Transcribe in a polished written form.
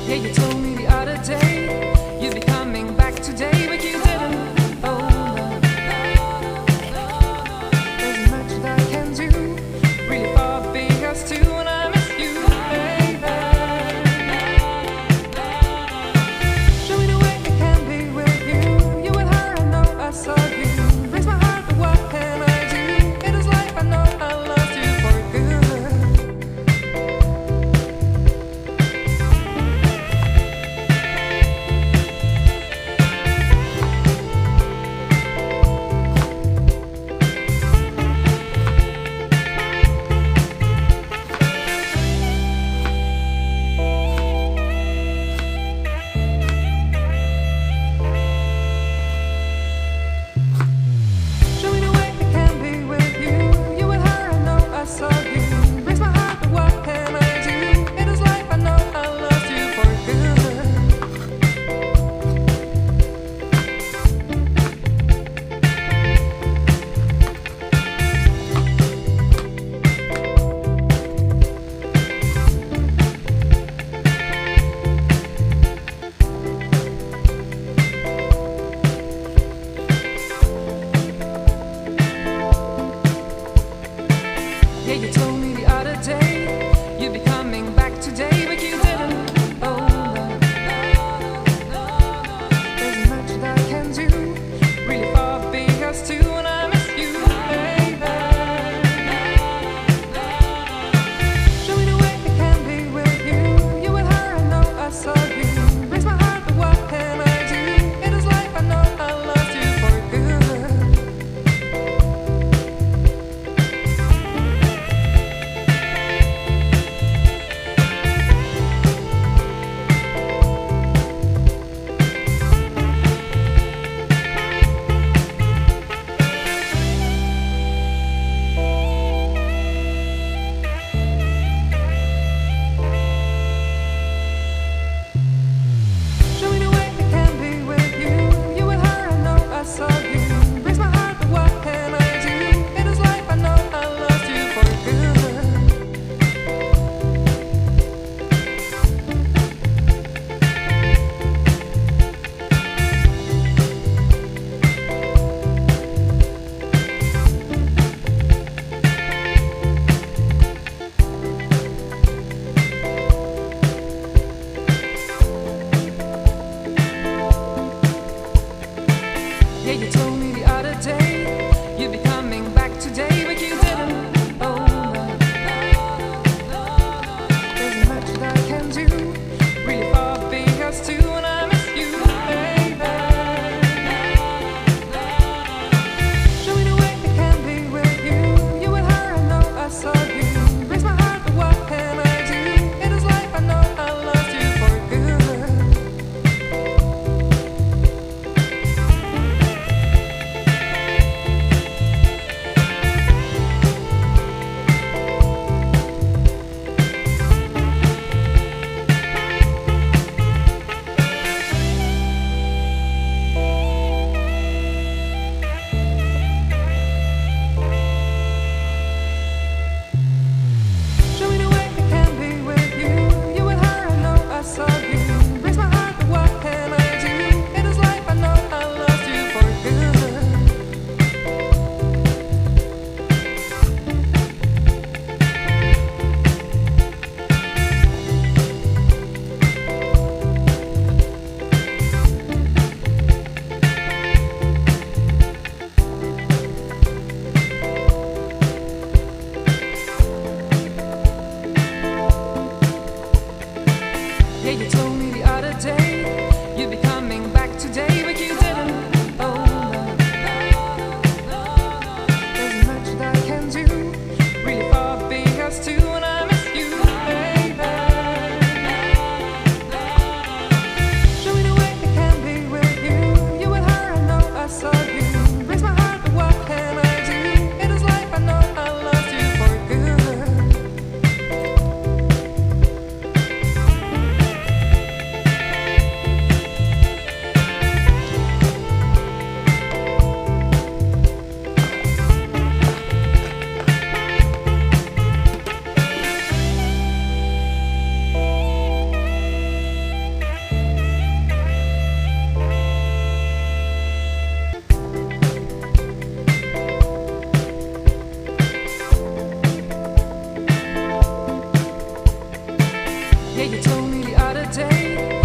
Yeah, you told me the other day you'd be coming back today, but you didn't. Oh no, there's much that I can do, really far being us two, and I miss you, baby. Show me the way I can be with you. You with her, I know I saw you. Breaks my heart, but what can I do? It is life, I know I lost you for good. Show me the way I can be with you. You with her, I know I saw you. Breaks my heart, but what can I do? It is life, I know I lost you for good. Yeah, you told me the other day you'd be coming back today, but you didn't. Oh no, there's much that I can do, really far being us two, and I miss you, baby. Show me the way I can be with you. You with her, I know I saw you. Breaks my heart, but what can I do? It is life, I know I lost you for good. Show me the way I can be with you. You with her, I know I saw you. Breaks my heart, but what can I do? It is life, I know I lost you for good. Yeah, you told me the other day you'd be coming back today, but you didn't. Oh no, there's much that I can do, really far being us two, and I miss you, baby. Show me the way I can be with you. You with her, I know I saw you. Breaks my heart, but what can I do? It is life, I know I lost you for good. Show me the way I can be with you. You with her, I know I saw you. Breaks my heart, but what can I do? It is life, I know I lost you for good. Yeah, you told me the other day you'd be coming back today, but you didn't. Oh no, there's much that I can do, really far being us two, and I miss you, baby. Show me the way I can be with you. You with her, I know I saw you. Breaks my heart, but what can I do? It is life, I know I lost you for good. out of date.